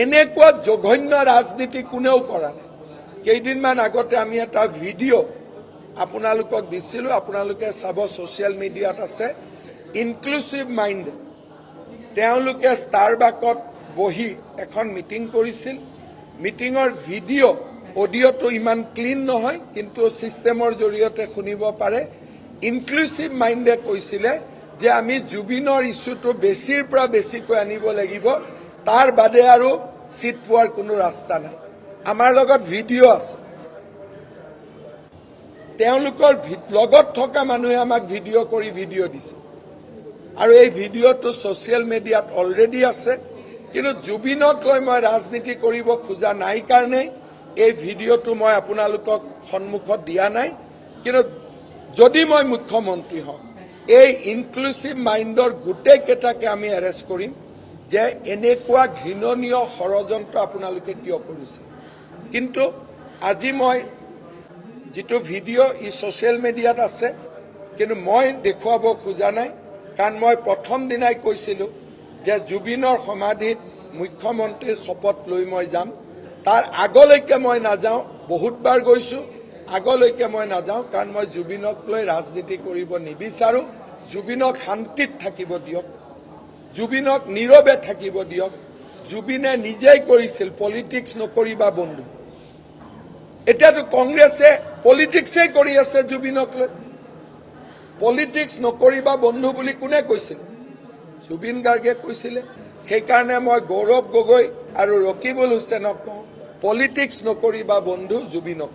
এনেকুৱা জঘন্য ৰাজনীতি কোনেও কৰা নাই। কেইদিনমান আগতে আমি এটা ভিডিঅ' আপোনালোকক দিছিলোঁ, আপোনালোকে চাব, ছ'চিয়েল মিডিয়াত আছে। ইনক্লুচিভ মাইণ্ড, তেওঁলোকে ষ্টাৰবাকত বহি এখন মিটিং কৰিছিল। মিটিঙৰ ভিডিঅ' অডিঅ'টো ইমান ক্লিন নহয়, কিন্তু ছিষ্টেমৰ জৰিয়তে শুনিব পাৰে। ইনক্লুচিভ মাইণ্ডে কৈছিলে যে আমি জুবিনৰ ইছ্যুটো বেছিৰ পৰা বেছিকৈ আনিব লাগিব, তাৰ বাদে আৰু চিট পোৱাৰ কোনো ৰাস্তা নাই। আমাৰ লগত ভিডিঅ' আছে, তেওঁলোকৰ লগত থকা মানুহে আমাক ভিডিঅ' কৰি ভিডিঅ' দিছে, আৰু এই ভিডিঅ'টো ছ'চিয়েল মিডিয়াত অলৰেডি আছে। কিন্তু জুবিনক লৈ মই ৰাজনীতি কৰিব খোজা নাই কাৰণে এই ভিডিঅ'টো মই আপোনালোকক সন্মুখত দিয়া নাই। কিন্তু যদি মই মুখ্যমন্ত্ৰী হওঁ, এই ইনক্লুচিভ মাইণ্ডৰ গোটেইকেইটাকে আমি এৰেষ্ট কৰিম যে এনেকুৱা ঘৃণনীয় ষড়যন্ত্ৰ আপোনালোকে কিয় কৰিছে। কিন্তু আজি মই যিটো ভিডিঅ' ই ছ'চিয়েল মিডিয়াত আছে, কিন্তু মই দেখুৱাব খোজা নাই, কাৰণ মই প্ৰথম দিনাই কৈছিলোঁ যে জুবিনৰ সমাধিত মুখ্যমন্ত্ৰীৰ শপত লৈ মই যাম। তাৰ আগলৈকে মই নাযাওঁ, বহুতবাৰ গৈছোঁ, আগলৈকে মই নাযাওঁ, কাৰণ মই জুবিনক লৈ ৰাজনীতি কৰিব নিবিচাৰোঁ। জুবিনক শান্তিত থাকিব দিয়ক, জুবিনক নীৰৱে থাকিব দিয়ক। জুবিনে নিজেই কৰিছিল পলিটিক্স নকৰিবা বন্ধু। এতিয়াতো কংগ্ৰেছে পলিটিক্সেই কৰি আছে জুবিনক লৈ। পলিটিক্স নকৰিবা বন্ধু বুলি কোনে কৈছিল? জুবিন গাৰ্গে কৈছিলে। সেইকাৰণে মই গৌৰৱ গগৈ আৰু ৰকিবুল হুছেইনক কওঁ, পলিটিক্স নকৰিবা বন্ধু, জুবিনক।